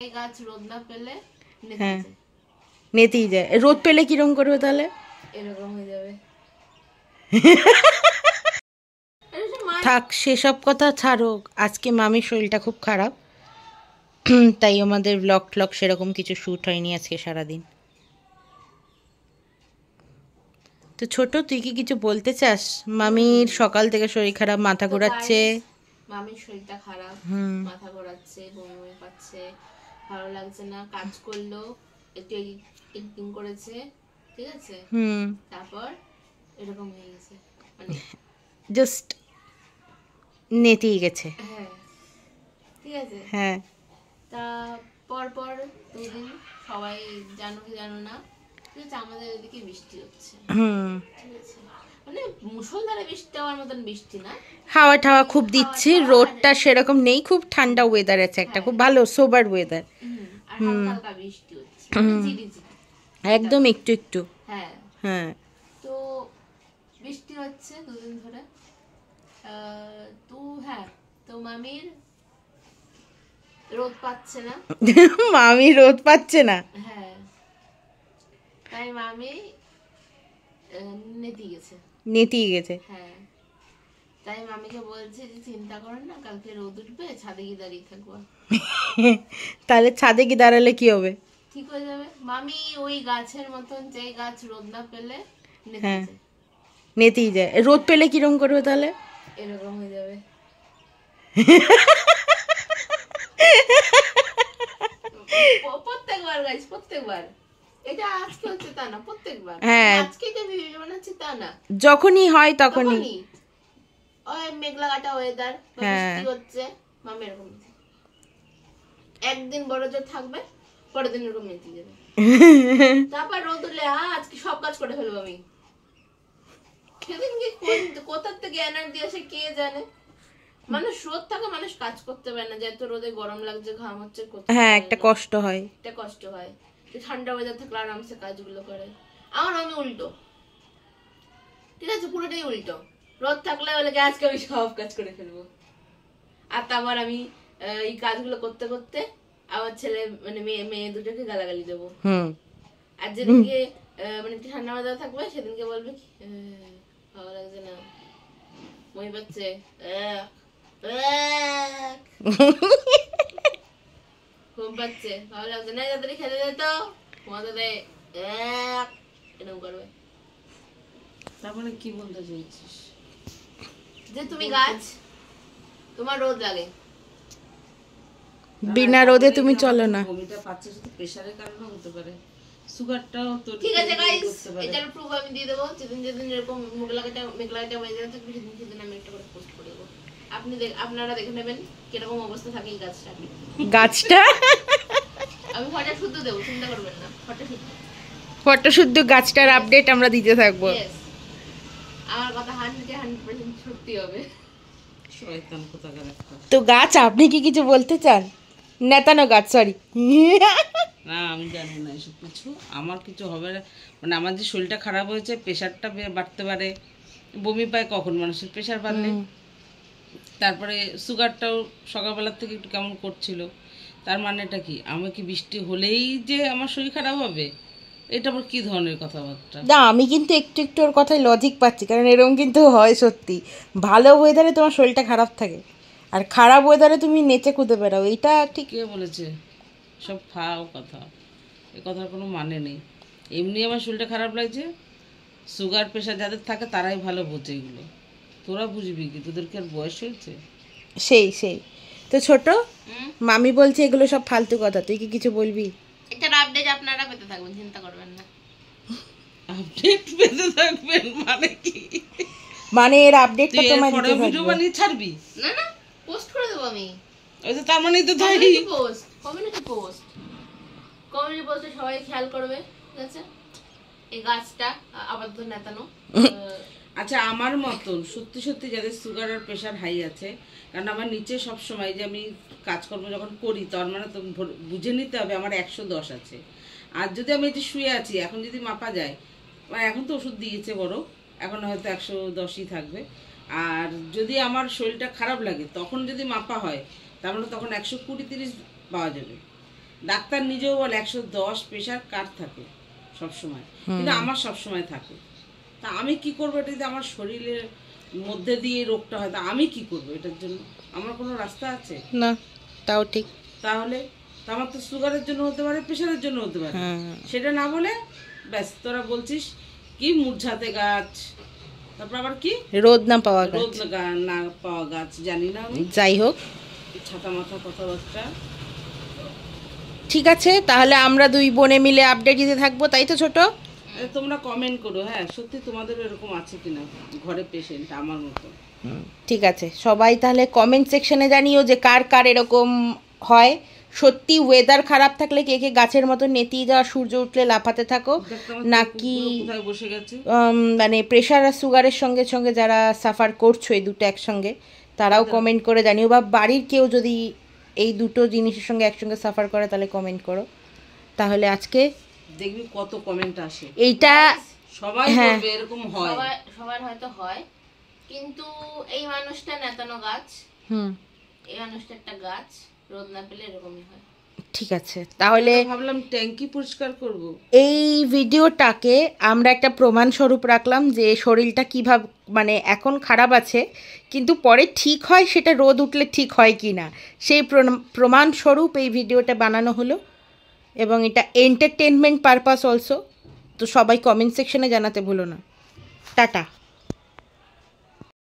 এই গাছ রোদ না পেলে হ্যাঁ নেতেই যায়। রোদ পেলে কিরম করবে তাহলে? এরকম হয়ে যাবে। থাক সেসব কথা ছাড়ো, আজকে মামির শরীরটা খুব খারাপ, তাই আমাদের ব্লগ ট্লগ সেরকম কিছু শ্যুট হয়নি আজকে সারাদিন। তো ছোট, তুই কি কিছু বলতে চাস? মামির সকাল থেকে শরীর খারাপ, মাথা ঘোরাচ্ছে। মামির শরীরটা খারাপ, মাথা ঘোরাচ্ছে, বমি বমি পাচ্ছে, ভালো লাগছে না। কাজ করলো, একটু এডিটিং করেছে, ঠিক আছে, তারপর এরকম হয়ে গেছে, মানে জাস্ট নেতেই গেছে। হ্যাঁ ঠিক আছে। হ্যাঁ তা পর দুদিন সবাই জানো কি জানো না, ঠিক আছে, আমাদের এদিকে বৃষ্টি হচ্ছে, ঠিক আছে, মানে মুষলধারে বৃষ্টি হওয়ার মতন বৃষ্টি না, হাওয়া টাওয়া খুব দিচ্ছে, রোদটা সেরকম নেই, খুব ঠান্ডা ওয়েদার আছে, একটা খুব ভালো সোবার ওয়েদার। আর হালকা হালকা বৃষ্টি হচ্ছে, ঝিরিঝিরি, একদম একটু একটু। হ্যাঁ হ্যাঁ তো বৃষ্টি হচ্ছে দুদিন ধরে। তো হ্যাঁ, তো মামির রোদ পাচ্ছে না। মামি রোদ পাচ্ছে না, হ্যাঁ, তাই মামি নেতি গেছে, নেতেই গেছে। হ্যাঁ, তাই মামিকে বলছে যে চিন্তা করেন না, কালকে রোদ উঠবে, ছাদে গিয়ে দাঁড়িয়ে থাকবো। তাহলে ছাদে কি দাঁড়ালে কি হবে? ঠিক হয়ে যাবে। মামি ওই গাছের মতন, যে গাছ রোদ না পেলে হ্যাঁ নেতেই যায়। রোদ পেলে কিরম করবে তাহলে? এরকম হয়ে যাবে। প্রত্যেকবার গাইস, প্রত্যেকবার, এটা আজকে হচ্ছে তা না, প্রত্যেকবার। হ্যাঁ আজকে তো ভিডিও বানাচ্ছি তা না, যখনই হয় তখনই। ওই মেঘলা কাটা ওয়েদার, বৃষ্টি হচ্ছে, মামি এরকম একদিন বড় জোর থাকবে, পরের দিন এরকম মেতে যাবে, তারপর রোদ উঠলে আজকে সব কাজ করে ফেলবো আমি। সেদিনকে কোথা থেকে এনার্জি আসে কে জানে। মানুষ রোদ থাকে, মানুষ কাজ করতে পারে না, যেহেতু রোদে গরম লাগছে, ঘাম হচ্ছে, হ্যাঁ একটা কষ্ট হয়, একটা কষ্ট হয়। ঠান্ডা ওয়েদার থাকলে আরামসে কাজগুলো করে। আমি উল্টো, ঠিক আছে, পুরোটাই উল্টো। রোদ থাকলে বলে আজকে আমি সব কাজ করে ফেলবো, আর তারপর আমি এই কাজগুলো করতে করতে আমার ছেলে মানে মেয়ে দুটোকে গালাগালি দেবো। আর যেদিনকে মানে একটু ঠান্ডা ওয়েদার থাকবে, সেদিনকে বলবে কি ভালো লাগছে না, মই পাচ্ছে, ঘুম পাচ্ছে, ভালো লাগছে না, তাড়াতাড়ি খেতে যেত, ঘুমাতে দে, এরকম করবে। তার মানে কি বলতে চাইছিস? যে তুমি গাছ, তোমার রোদ লাগে, বিনা রোদে তুমি চলো না। বমিটা পাচ্ছে শুধু প্রেসারের কারণে হতে পারে, সুগারটাও তো ঠিক আছে গাইস, এটার প্রুফ আমি দিয়ে দেবো। যেদিন যেদিন এরকম মেঘলাটা ওয়েদার থাকবে, সেদিন সেদিন আমি একটা করে পোস্ট করে দেবো। আপনারা দেখে নেবেন কিরকম অবস্থা থাকে এই গাছটা। আমি ফটো শুদ্ধ দেবো, চিন্তা করবেন না, ফটো শুদ্ধ গাছটার আপডেট আমরা দিতে থাকবো। আমার কথা 100% সত্যি হবে। শয়তান কোথাকার একটা। তো গাছ, আপনি কি কিছু বলতে চান? নেতানো গাছ, সরি। না আমি জানি না এসব কিছু, আমার কিছু হবে না, মানে আমার যে শরীরটা খারাপ হয়েছে, প্রেশারটা বাড়তে পারে, বমি পায় কখন মানুষের প্রেশার বাড়লে, তারপরে সুগারটাও সকালবেলার থেকে একটু কেমন করছিল। তার মানেটা কি, আমার কি বৃষ্টি হলেই যে আমার শরীর খারাপ হবে? এটা আবার কি ধরনের কথাবার্তা? না আমি কিন্তু একটু একটু ওর কথায় লজিক পাচ্ছি, কারণ এরকম কিন্তু হয় সত্যি। ভালো ওয়েদারে তোমার শরীরটা খারাপ থাকে, আর খারাপ ওয়েদারে তুমি নেচে কুদে বেড়াও, এইটা ঠিক। কে বলেছে? সব ফাও কথা, এ কথার কোনো মানে নেই। এমনি আমার শরীরটা খারাপ লাগছে, সুগার প্রেশার যাদের থাকে তারাই ভালো বোঝে এগুলো, তোরা বুঝবি কি? তোদের কি আর বয়স হয়েছে? সেই তো ছোট, মামি বলছে এগুলো সব ফালতু কথা, তুই কি কিছু বলবি? এটার আপডেট আপনারা পেতে থাকবেন, চিন্তা করবেন না। আপডেট পেতে থাকবেন মানে কি? মানে এর আপডেটটা তোমায় দিতে থাকবে। ভিডিও বানিয়ে ছাড়বি? না না, পোস্ট করে দেব আমি। ওই তো, তার মানেই তো তাই। কমিউনিটি পোস্টে সবাই খেয়াল করবে, ঠিক আছে। এই গাছটা আপাতত নেতানো। আচ্ছা, আমার মতন সত্যি সত্যি যাদের সুগার আর প্রেশার হাই আছে, কারণ আমার নিচে সব সময় যে আমি কাজকর্ম যখন করি, তার মানে তো বুঝে নিতে হবে আমার 110 আছে। আর যদি আমি এটি শুয়ে আছি, এখন যদি মাপা যায়, মানে এখন তো ওষুধ দিয়েছে বড়, এখন হয়তো 110ই থাকবে। আর যদি আমার শরীরটা খারাপ লাগে, তখন যদি মাপা হয়, তার মানে তখন 120-130 পাওয়া যাবে। ডাক্তার নিজেও বলে 110 প্রেশার কার থাকে সবসময়, কিন্তু আমার সবসময় থাকে। তা আমি কি করবো? এটা যদি আমার শরীরের মধ্যে দিয়ে রোগটা হয়, তা আমি কি করবো এটার জন্য? আমার কোনো রাস্তা আছে? না, তাও ঠিক। তাহলে তা আমার তো সুগারের জন্য হতে পারে, প্রেশারের জন্য হতে পারে, সেটা না বলে ব্যাস তোরা বলছিস কি মুরঝাতে গাছ, তারপর আবার কি রোদ না পাওয়া গাছ, রোদ না পাওয়া গাছ, জানি না আমি। যাই হোক, ছাতা মাথা কথাবার্তা। ঠিক আছে, তাহলে আমরা দুই বোনে মিলে আপডেট দিতে থাকবো, তাই তো ছোট? তোমরা কমেন্ট করো, হ্যাঁ সত্যি তোমাদেরও এরকম আছে কিনা ঘরে পেশেন্ট আমার মতো। ঠিক আছে, সবাই তাহলে কমেন্ট সেকশনে জানিও যে কার কার এরকম হয়। সত্যি ওয়েদার খারাপ থাকলে কে কে গাছের মতো নেতিয়ে যাওয়া, সূর্য উঠলে লাফাতে থাকো, নাকি কোথায় বসে গেছে মানে প্রেশার আর সুগারের সঙ্গে সঙ্গে যারা সাফার করছো এই দুটো একসঙ্গে, তারাও কমেন্ট করে জানিও। বা বাড়ির কেউ যদি এই দুটো জিনিসের সঙ্গে একসঙ্গে সাফার করে তাহলে কমেন্ট করো। তাহলে আজকে দেখবি কত কমেন্ট আসে, এইটা সবাই বলবে এরকম হয়, সবার হয়তো হয়, কিন্তু এই মানুষটা নেতানো গাছ, এই মানুষটা একটা গাছ, রোদ না পেলে এরকমই হয়। ঠিক আছে, তাহলে ভাবলাম ট্যাঙ্কি পরিষ্কার করব। এই ভিডিওটাকে আমরা একটা প্রমাণ স্বরূপ রাখলাম যে শরীরটা কিভাবে মানে এখন খারাপ আছে কিন্তু পরে ঠিক হয়, সেটা রোদ উঠলে ঠিক হয় কি না সেই প্রমাণ স্বরূপ এই ভিডিওটা বানানো হলো। এবং এটা এন্টারটেনমেন্ট পারপাস অলসো। তো সবাই কমেন্ট সেকশনে জানাতে ভুলো না। টাটা।